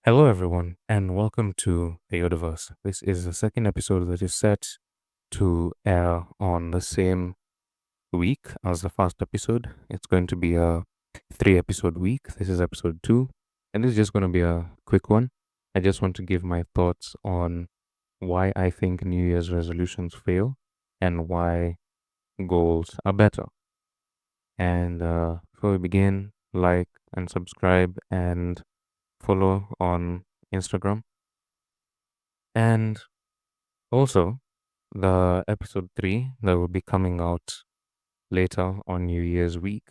Hello, everyone, and welcome to the Yoderverse. This is the second episode that is set to air on the same week as the first episode. It's going to be a 3 episode week. This is episode 2, and this is just going to be a quick one. I just want to give my thoughts on why I think New Year's resolutions fail and why goals are better. And before we begin, like and subscribe and follow on Instagram. And also, the episode 3 that will be coming out later on New Year's week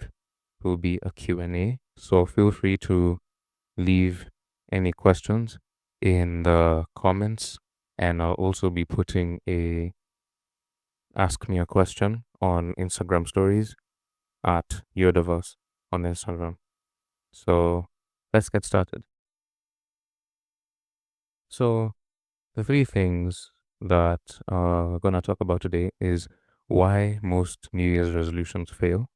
will be a Q&A. So feel free to leave any questions in the comments, and I'll also be putting a ask me a question on Instagram stories at Yoderverse on Instagram. So let's get started. So the three things that we're going to talk about today is why most New Year's resolutions fail,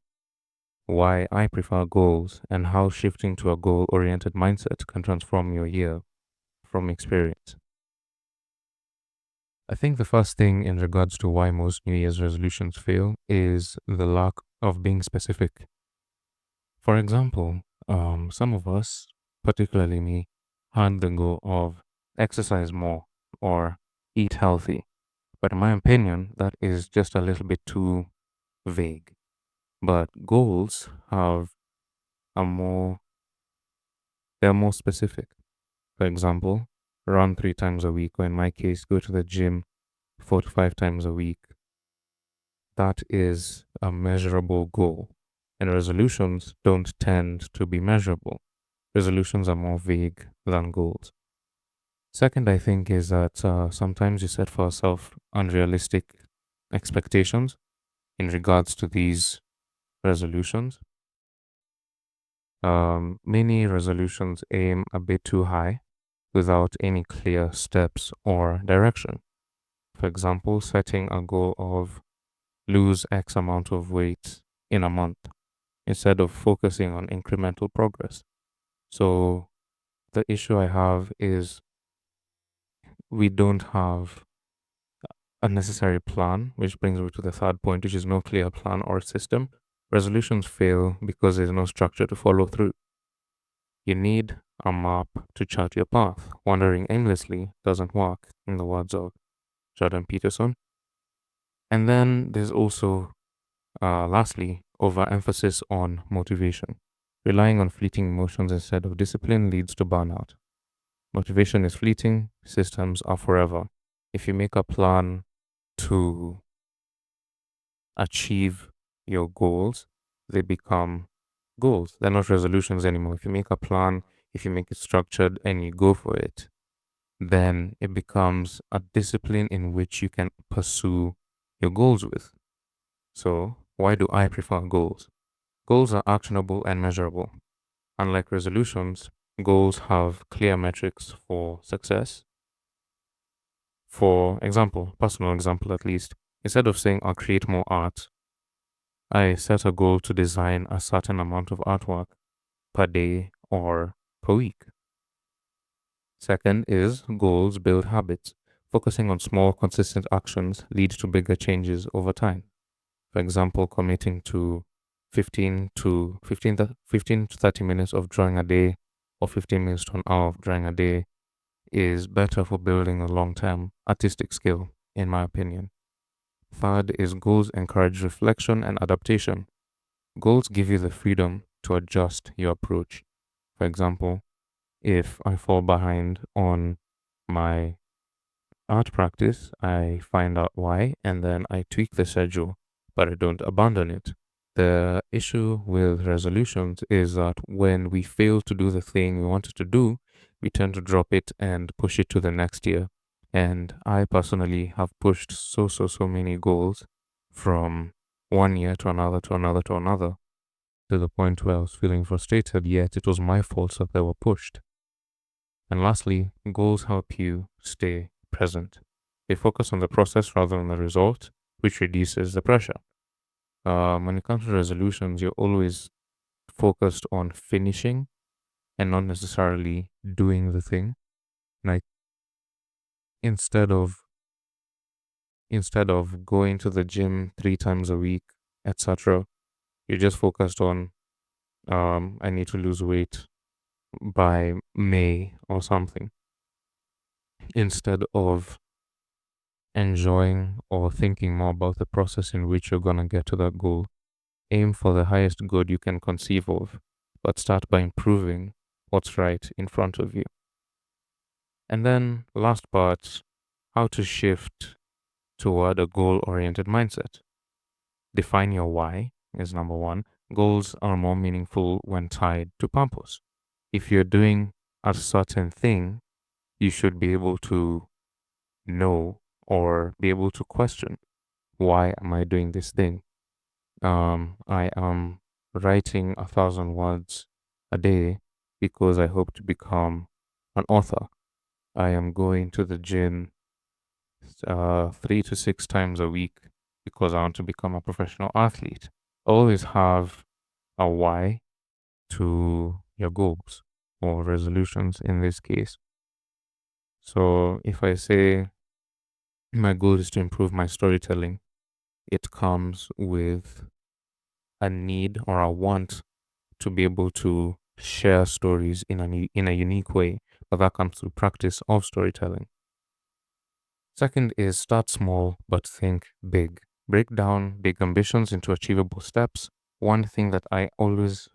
why I prefer goals, and how shifting to a goal oriented mindset can transform your year from experience. I think the first thing in regards to why most New Year's resolutions fail is the lack of being specific. For example, some of us, particularly me, had the goal of exercise more or eat healthy. But in my opinion, that is just a little bit too vague. But goals have a more they're more specific. For example, run 3 times a week, or in my case, go to the gym 4 to 5 times a week. That is a measurable goal. And resolutions don't tend to be measurable. Resolutions are more vague than goals. Second, I think, is that sometimes you set for yourself unrealistic expectations in regards to these resolutions. Many resolutions aim a bit too high without any clear steps or direction. For example, setting a goal of lose X amount of weight in a month instead of focusing on incremental progress. So the issue I have is we don't have a necessary plan, which brings me to the third point, which is no clear plan or system. Resolutions fail because there's no structure to follow through. You need a map to chart your path. Wandering aimlessly doesn't work, in the words of Jordan Peterson. And then there's also, lastly, overemphasis on motivation. Relying on fleeting emotions instead of discipline leads to burnout. Motivation is fleeting, systems are forever. If you make a plan to achieve your goals, they become goals. They're not resolutions anymore. If you make a plan, if you make it structured and you go for it, then it becomes a discipline in which you can pursue your goals with. So, why do I prefer goals? Goals are actionable and measurable. Unlike resolutions, goals have clear metrics for success. For example, personal example at least, instead of saying I'll create more art, I set a goal to design a certain amount of artwork per day or per week. Second is goals build habits. Focusing on small, consistent actions leads to bigger changes over time. For example, committing to 15 to 30 minutes of drawing a day or 15 minutes to an hour of drawing a day is better for building a long-term artistic skill, in my opinion. Third is goals encourage reflection and adaptation. Goals give you the freedom to adjust your approach. For example, if I fall behind on my art practice, I find out why and then I tweak the schedule, but I don't abandon it. The issue with resolutions is that when we fail to do the thing we wanted to do, we tend to drop it and push it to the next year. And I personally have pushed so many goals from one year to another, to another, to another, to the point where I was feeling frustrated, yet it was my fault that they were pushed. And lastly, goals help you stay present. They focus on the process rather than the result, which reduces the pressure. When it comes to resolutions, you're always focused on finishing and not necessarily doing the thing. Like instead of instead of going to the gym 3 times a week, etc., you're just focused on I need to lose weight by May or something, instead of enjoying or thinking more about the process in which you're gonna get to that goal. Aim for the highest good you can conceive of, but start by improving what's right in front of you. And then last part, how to shift toward a goal-oriented mindset. Define your why is number one. Goals are more meaningful when tied to purpose. If you're doing a certain thing, you should be able to know or be able to question, why am I doing this thing? I am writing 1,000 words a day because I hope to become an author. I am going to the gym 3 to 6 times a week because I want to become a professional athlete. Always have a why to your goals or resolutions in this case. So if I say my goal is to improve my storytelling, it comes with a need or a want to be able to share stories in a unique way, but that comes through practice of storytelling. Second is start small but think big. Break down big ambitions into achievable steps. One thing that I always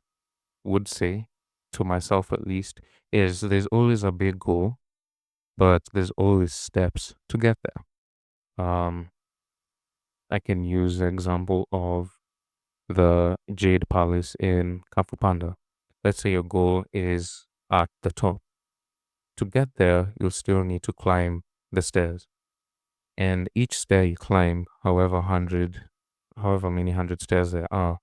would say, to myself at least, is there's always a big goal, but there's always steps to get there. I can use the example of the Jade Palace in Kafu Panda. Let's say your goal is at the top. To get there, you'll still need to climb the stairs. And each stair you climb, however many hundred stairs there are,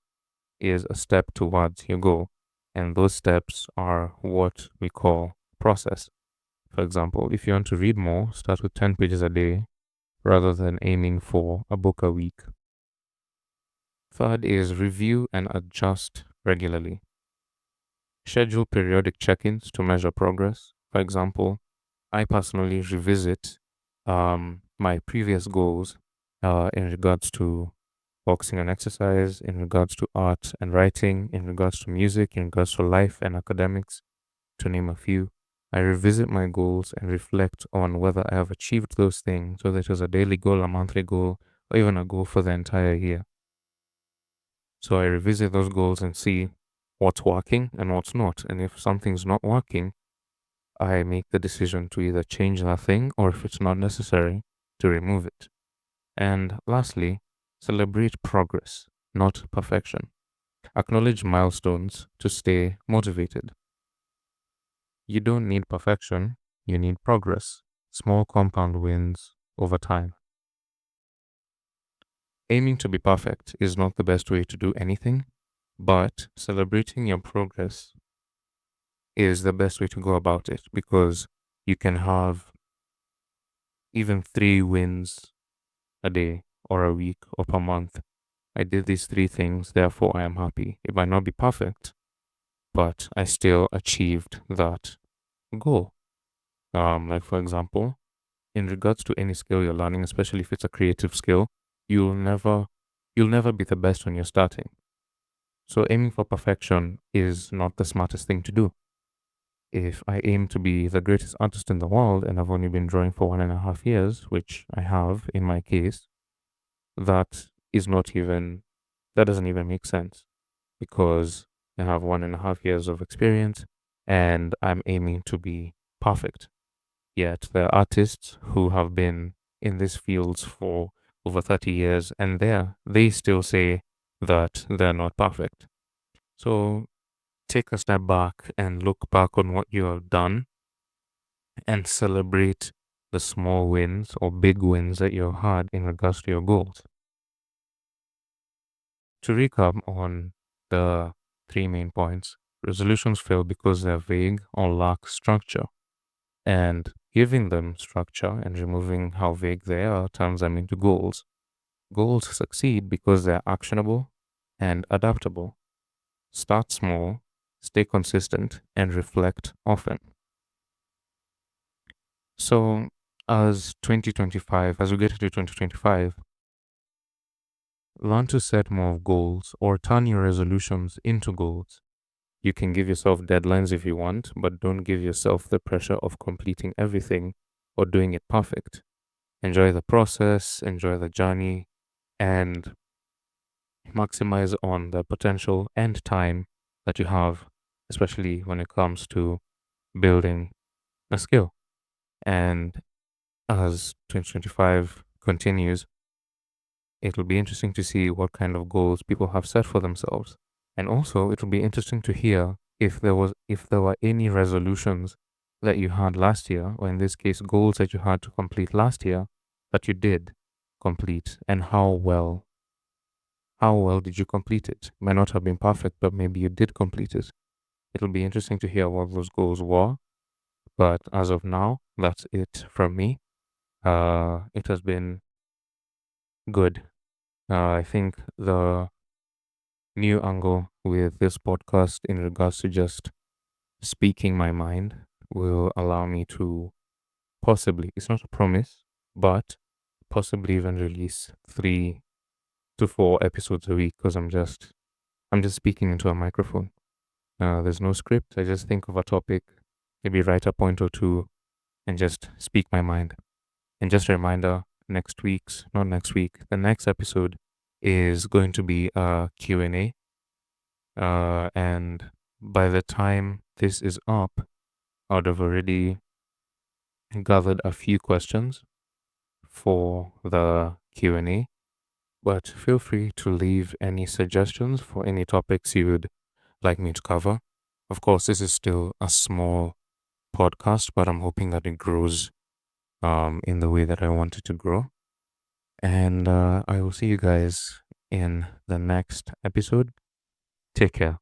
is a step towards your goal. And those steps are what we call process. For example, if you want to read more, start with 10 pages a day rather than aiming for a book a week. Third is review and adjust regularly. Schedule periodic check-ins to measure progress. For example, I personally revisit my previous goals in regards to focusing on exercise, in regards to art and writing, in regards to music, in regards to life and academics, to name a few. I revisit my goals and reflect on whether I have achieved those things, whether it was a daily goal, a monthly goal, or even a goal for the entire year. So I revisit those goals and see what's working and what's not. And if something's not working, I make the decision to either change that thing or, if it's not necessary, to remove it. And lastly, celebrate progress, not perfection. Acknowledge milestones to stay motivated. You don't need perfection, you need progress. Small compound wins over time. Aiming to be perfect is not the best way to do anything, but celebrating your progress is the best way to go about it, because you can have even 3 wins a day or a week or per month. I did these 3 things, therefore I am happy. It might not be perfect, but I still achieved that goal. Like for example, in regards to any skill you're learning, especially if it's a creative skill, you'll never be the best when you're starting. So aiming for perfection is not the smartest thing to do. If I aim to be the greatest artist in the world and I've only been drawing for 1.5 years, which I have in my case, that is not even, that doesn't even make sense, because I have 1.5 years of experience and I'm aiming to be perfect. Yet there are artists who have been in these fields for over 30 years and they still say that they're not perfect. So take a step back and look back on what you have done and celebrate the small wins or big wins that you've had in regards to your goals. To recap on the 3 main points, resolutions fail because they're vague or lack structure. And giving them structure and removing how vague they are turns them into goals. Goals succeed because they're actionable and adaptable. Start small, stay consistent, and reflect often. So, as we get into 2025, learn to set more goals or turn your resolutions into goals. You can give yourself deadlines if you want, but don't give yourself the pressure of completing everything or doing it perfect. Enjoy the process, enjoy the journey, and maximize on the potential and time that you have, especially when it comes to building a skill. And as 2025 continues, it'll be interesting to see what kind of goals people have set for themselves. And also, it'll be interesting to hear if there were any resolutions that you had last year, or in this case, goals that you had to complete last year that you did complete, and how well did you complete it? It might not have been perfect, but maybe you did complete it. It'll be interesting to hear what those goals were. But as of now, that's it from me. It has been good. I think the new angle with this podcast in regards to just speaking my mind will allow me to possibly, it's not a promise, but possibly even release 3 to 4 episodes a week because I'm just speaking into a microphone. There's no script. I just think of a topic, maybe write a point or two, and just speak my mind. And just a reminder, not next week, the next episode is going to be a Q&A. And by the time this is up, I would have already gathered a few questions for the Q&A. But feel free to leave any suggestions for any topics you would like me to cover. Of course, this is still a small podcast, but I'm hoping that it grows in the way that I want it to grow. And I will see you guys in the next episode. Take care.